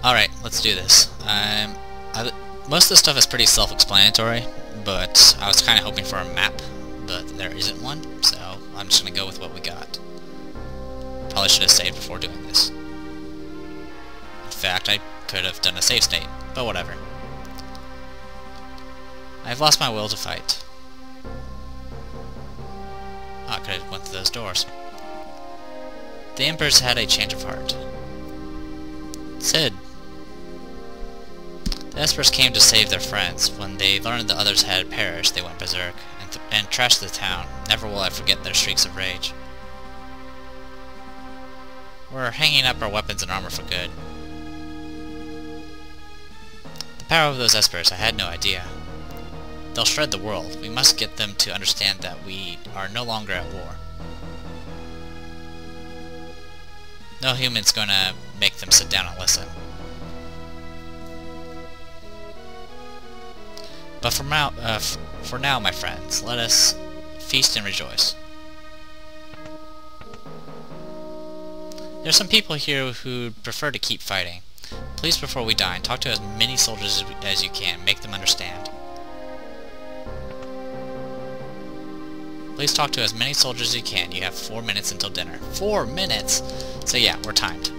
Alright, let's do this. Most of the stuff is pretty self-explanatory, but I was kind of hoping for a map, but there isn't one, so I'm just going to go with what we got. Probably should have saved before doing this. In fact, I could have done a save state, but whatever. I've lost my will to fight. Oh, I could have went through those doors. The Emperor's had a change of heart. Sid. The Espers came to save their friends. When they learned the others had perished, they went berserk and trashed the town. Never will I forget their shrieks of rage. We're hanging up our weapons and armor for good. The power of those Espers, I had no idea. They'll shred the world. We must get them to understand that we are no longer at war. No human's gonna make them sit down and listen. But for now, my friends, let us feast and rejoice. There are some people here who prefer to keep fighting. Please, before we dine, talk to as many soldiers as you can. Make them understand. Please talk to as many soldiers as you can. You have 4 minutes until dinner. 4 minutes?! So yeah, we're timed.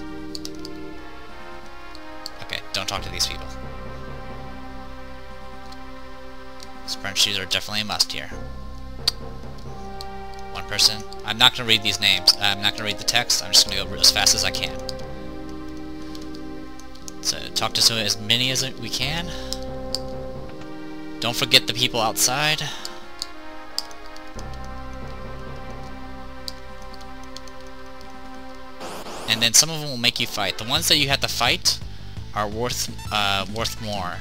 Okay, don't talk to these people. Sprint shoes are definitely a must here. One person. I'm not going to read these names. I'm not going to read the text. I'm just going to go as fast as I can. So talk to as many as we can. Don't forget the people outside. And then some of them will make you fight. The ones that you have to fight are worth more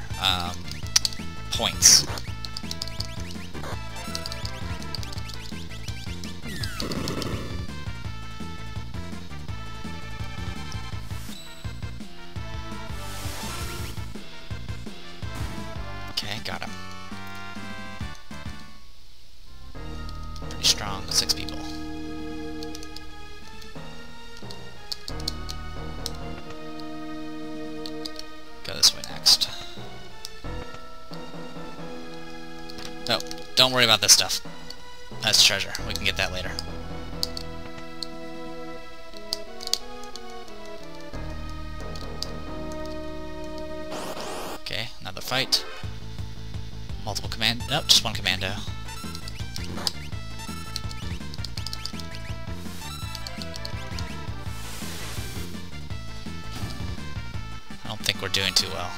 points. Okay, got him. Pretty strong, 6 people. Go this way next. Oh, don't worry about this stuff. That's treasure. We can get that later. Okay, another fight. Multiple command. Nope, just one commando. I don't think we're doing too well.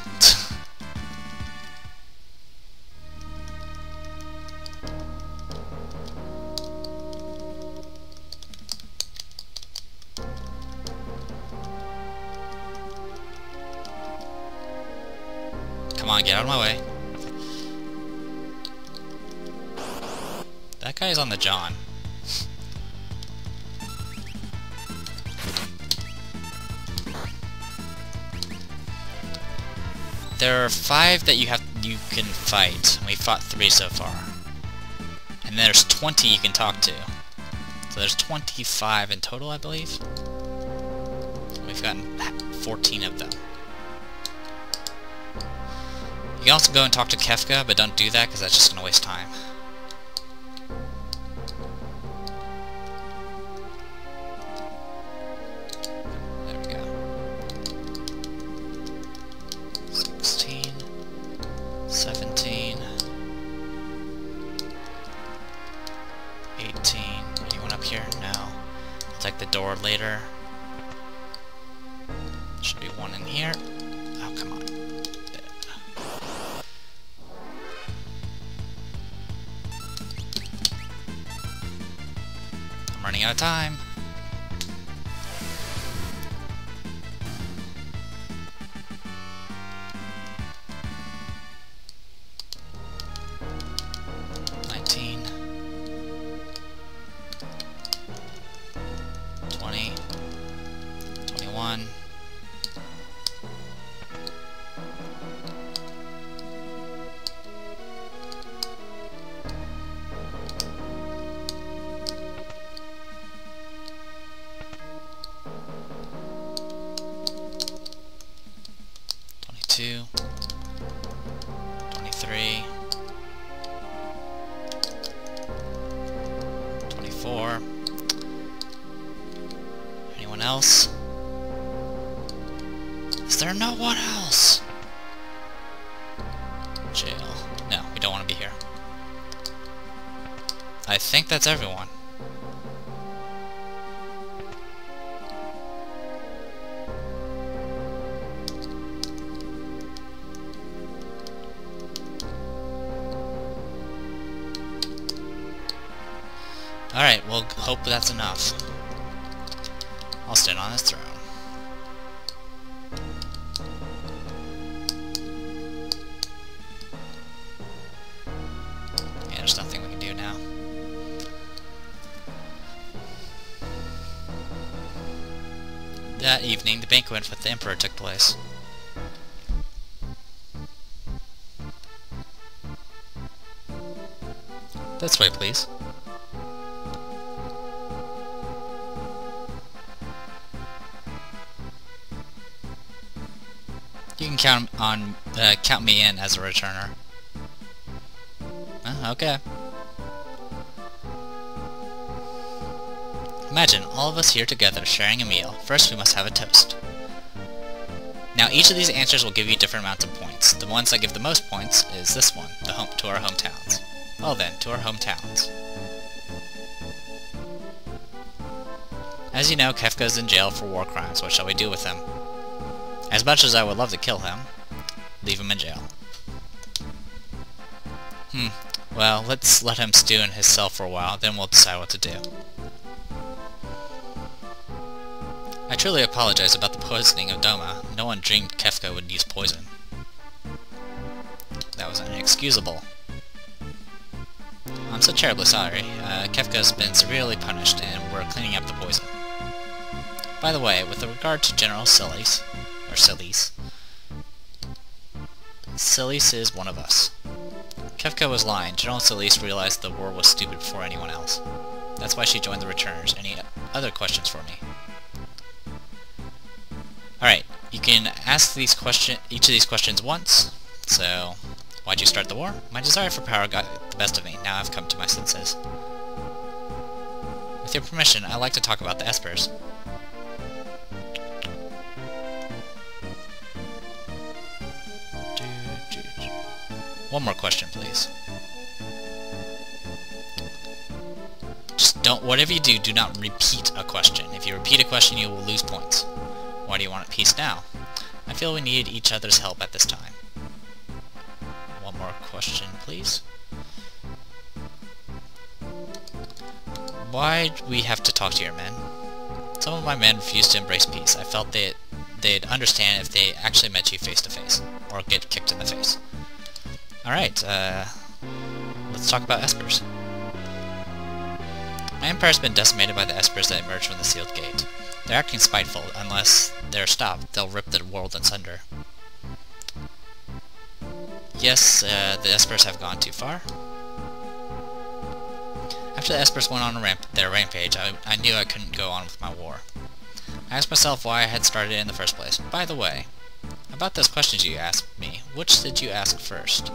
Come on, get out of my way. That guy's on the John. There are 5 that you can fight. We fought 3 so far. And there's 20 you can talk to. So there's 25 in total, I believe. So we've gotten 14 of them. You can also go and talk to Kefka, but don't do that because that's just going to waste time. There we go. 16, 17, 18. Anyone up here? No. I'll take the door later. Should be one in here. Oh, come on. I'm running out of time. 22, 23, 24. Anyone else? Is there no one else? Jail. No, we don't want to be here. I think that's everyone. Alright, we'll hope that's enough. I'll stand on this throne. Yeah, there's nothing we can do now. That evening, the banquet with the Emperor took place. This way, please. You can count me in as a returner. Okay. Imagine all of us here together sharing a meal. First, we must have a toast. Now, each of these answers will give you different amounts of points. The ones that give the most points is this one, to our hometowns. Well then, to our hometowns. As you know, Kefka's in jail for war crimes. What shall we do with him? As much as I would love to kill him, leave him in jail. Well, let's let him stew in his cell for a while, then we'll decide what to do. I truly apologize about the poisoning of Doma. No one dreamed Kefka would use poison. That was inexcusable. I'm so terribly sorry. Kefka's been severely punished, and we're cleaning up the poison. By the way, with regard to General Silis, Silis is one of us. Kefka was lying. General Silis realized the war was stupid before anyone else. That's why she joined the returners. Any other questions for me? Alright, you can ask each of these questions once. So, why'd you start the war? My desire for power got the best of me. Now I've come to my senses. With your permission, I'd like to talk about the Espers. One more question, please. Just don't, whatever you do, do not repeat a question. If you repeat a question, you will lose points. Why do you want peace now? I feel we need each other's help at this time. One more question, please. Why'd we have to talk to your men? Some of my men refused to embrace peace. I felt they'd understand if they actually met you face to face, or get kicked in the face. Alright, let's talk about Espers. My empire's been decimated by the Espers that emerged from the sealed gate. They're acting spiteful. Unless they're stopped, they'll rip the world asunder. Yes, the Espers have gone too far. After the Espers went on their rampage, I knew I couldn't go on with my war. I asked myself why I had started it in the first place. By the way, about those questions you asked me, which did you ask first?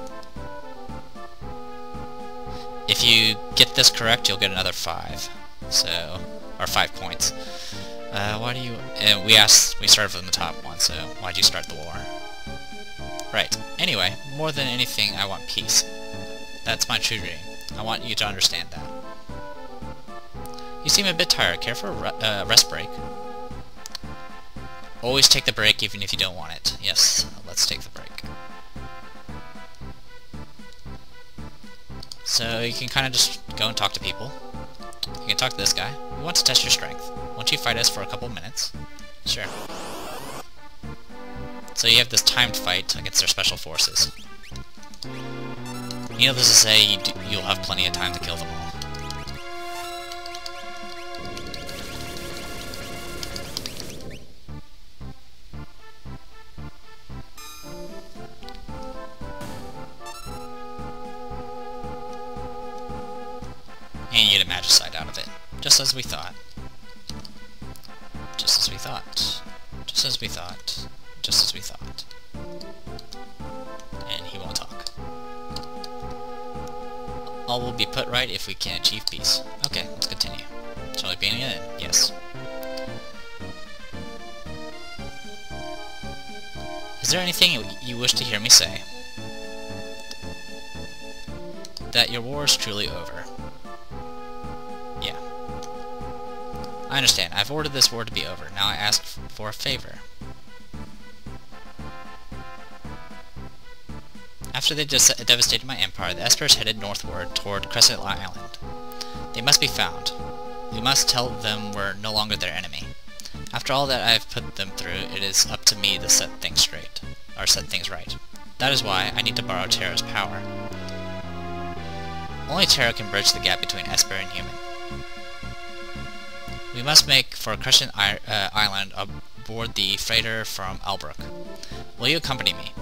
If you get this correct, you'll get another 5. So, or 5 points. Why do you... we started from the top one, so why'd you start the war? Right. Anyway, more than anything, I want peace. That's my true dream. I want you to understand that. You seem a bit tired. Care for a rest break? Always take the break even if you don't want it. Yes, let's take the break. So you can kind of just go and talk to people. You can talk to this guy. We want to test your strength. Won't you fight us for a couple of minutes? Sure. So you have this timed fight against their special forces. Needless to say, you'll have plenty of time to kill them all. And you get a magicite out of it. Just as we thought. Just as we thought. Just as we thought. Just as we thought. All will be put right if we can achieve peace. Okay, let's continue. Shall we begin it? Yes. Is there anything you wish to hear me say? That your war is truly over. Yeah. I understand. I've ordered this war to be over. Now I ask for a favor. After they devastated my empire, the Espers headed northward toward Crescent Island. They must be found. We must tell them we're no longer their enemy. After all that I've put them through, it is up to me to set things straight, or set things right. That is why I need to borrow Terra's power. Only Terra can bridge the gap between Esper and human. We must make for Crescent Island aboard the freighter from Albrook. Will you accompany me?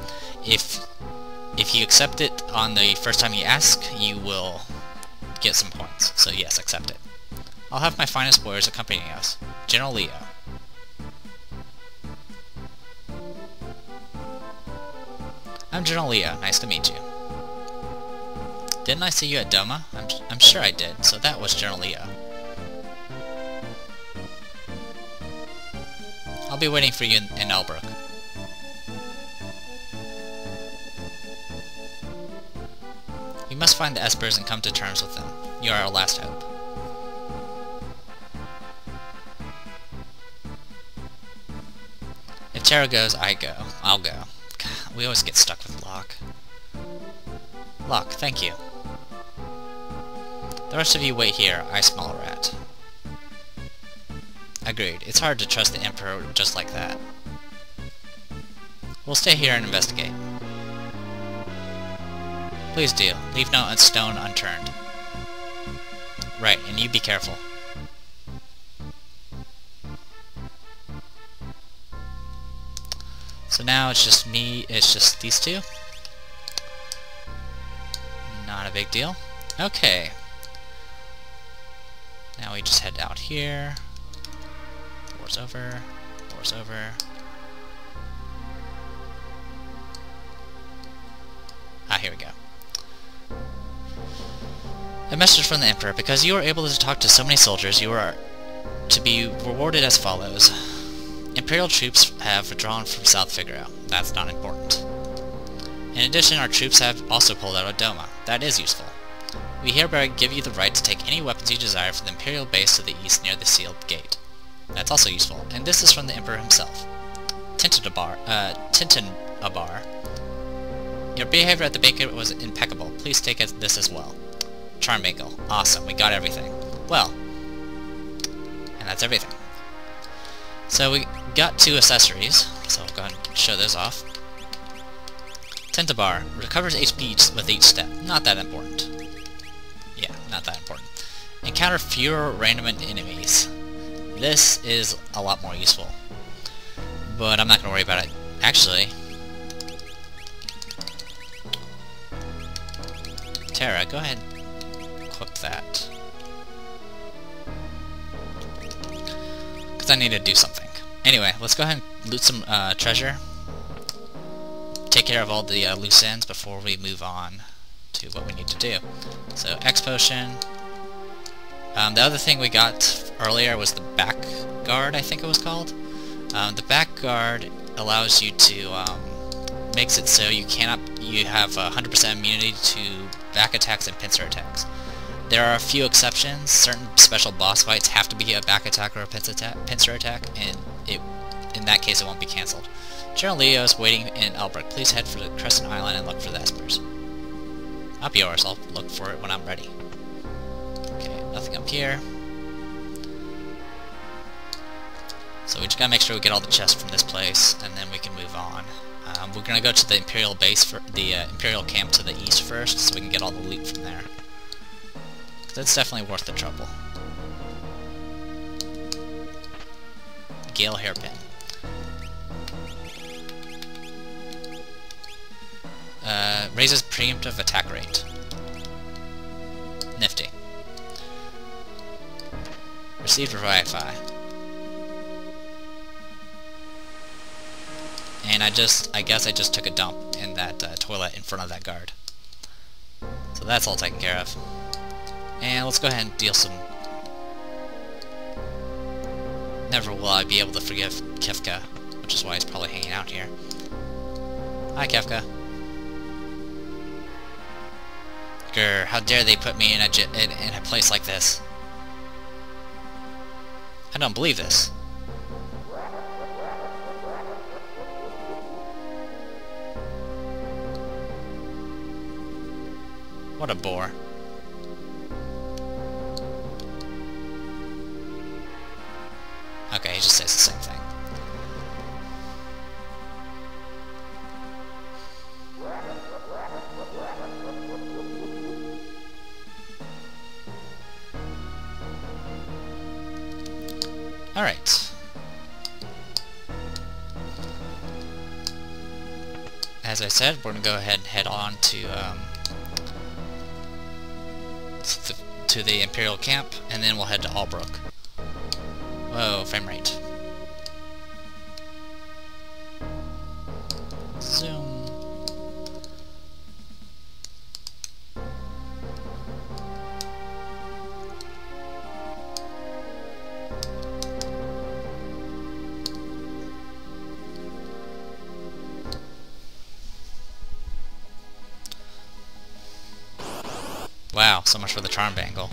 If you accept it on the first time you ask, you will get some points. So yes, accept it. I'll have my finest warriors accompanying us. General Leo. I'm General Leo. Nice to meet you. Didn't I see you at Doma? I'm sure I did, so that was General Leo. I'll be waiting for you in Albrook. We must find the Espers and come to terms with them. You are our last hope. If Terra goes, I go. I'll go. God, we always get stuck with Locke. Locke, thank you. The rest of you wait here. I smell a rat. Agreed. It's hard to trust the Emperor just like that. We'll stay here and investigate. Please do. Leave no stone unturned. Right, and you be careful. So now it's just me, it's just these two. Not a big deal. Okay. Now we just head out here. War's over. War's over. Ah, here we go. A message from the Emperor. Because you are able to talk to so many soldiers, you are to be rewarded as follows. Imperial troops have withdrawn from South Figaro. That's not important. In addition, our troops have also pulled out of Doma. That is useful. We hereby give you the right to take any weapons you desire from the Imperial base to the east near the sealed gate. That's also useful. And this is from the Emperor himself. Tintinbar. Your behavior at the banquet was impeccable. Please take this as well. Charm bangle. Awesome. We got everything. Well. And that's everything. So we got 2 accessories. So I'll go ahead and show those off. Tintinbar. Recovers HP with each step. Not that important. Yeah, not that important. Encounter fewer random enemies. This is a lot more useful. But I'm not going to worry about it. Actually, Terra, go ahead and equip that. Because I need to do something. Anyway, let's go ahead and loot some treasure. Take care of all the loose ends before we move on to what we need to do. So, X potion. The other thing we got earlier was the back guard, I think it was called. The back guard allows you to, makes it so you have 100% immunity to back attacks and pincer attacks. There are a few exceptions. Certain special boss fights have to be a back attack or a pincer attack, and in that case it won't be cancelled. General Leo is waiting in Albrook. Please head for the Crescent Island and look for the Espers. Up yours. I'll look for it when I'm ready. Okay, nothing up here. So we just gotta make sure we get all the chests from this place, and then we can move on. We're gonna go to the Imperial base, for the Imperial camp to the east first, so we can get all the loot from there. That's definitely worth the trouble. Gale hairpin. Raises preemptive attack rate. Nifty. Received Wi-Fi. And I guess I just took a dump in that toilet in front of that guard. So that's all taken care of. And let's go ahead and deal some... Never will I be able to forgive Kefka, which is why he's probably hanging out here. Hi, Kefka. Grr, how dare they put me in a place like this? I don't believe this. What a bore. Okay, he just says the same thing. Alright. As I said, we're gonna go ahead and head on to the Imperial camp, and then we'll head to Albrook. Whoa, frame rate. Zoom. Wow, so much for the charm bangle.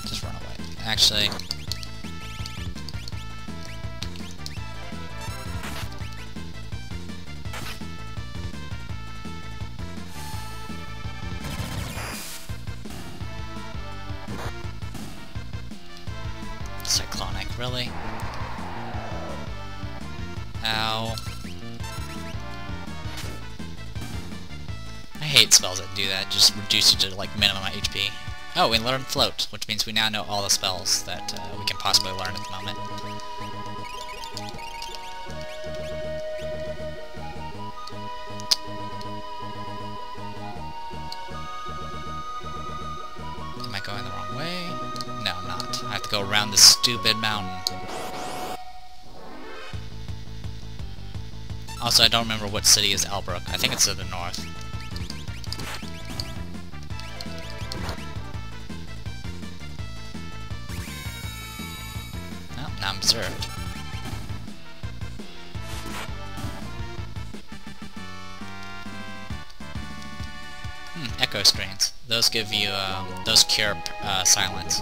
Just run away. Actually... Cyclonic, really? Ow. I hate spells that do that, just reduce you to like minimum HP. Oh, we learned Float, which means we now know all the spells that we can possibly learn at the moment. Am I going the wrong way? No, I'm not. I have to go around this stupid mountain. Also, I don't remember what city is Albrook. I think it's to the north. Well, now I'm observed. Echo screens. Those give you, those cure silence.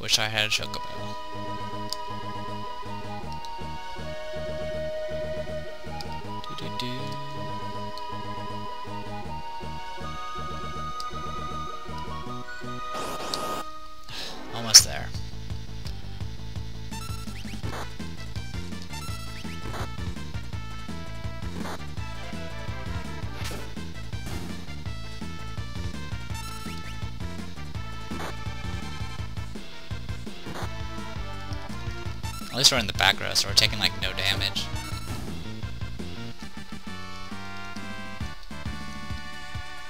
Wish I had a chocobo. Doo-doo-doo. Almost there. At least we're in the back row, so we're taking like no damage.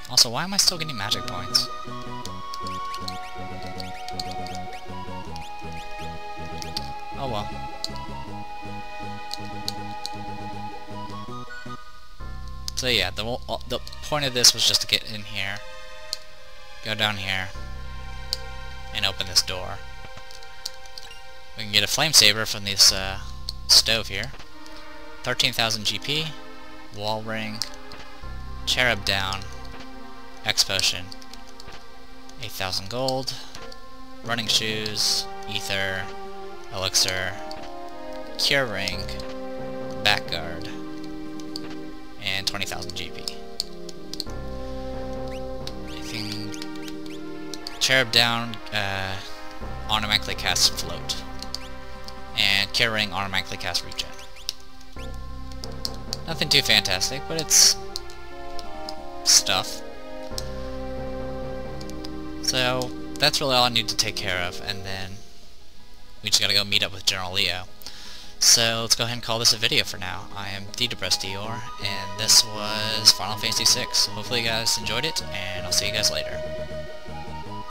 Also, why am I still getting magic points? Oh well. So yeah, the point of this was just to get in here, go down here, and open this door. We can get a flame saber from this stove here. 13,000 GP, wall ring, cherub down, X potion, 8,000 gold, running shoes, ether, elixir, cure ring, back guard, and 20,000 GP. Anything? Cherub down automatically casts float. And cure ring automatically casts regen. Nothing too fantastic, but it's stuff. So that's really all I need to take care of, and then we just gotta go meet up with General Leo. So let's go ahead and call this a video for now. I am the Depressed Dior, and this was Final Fantasy VI. Hopefully you guys enjoyed it, and I'll see you guys later.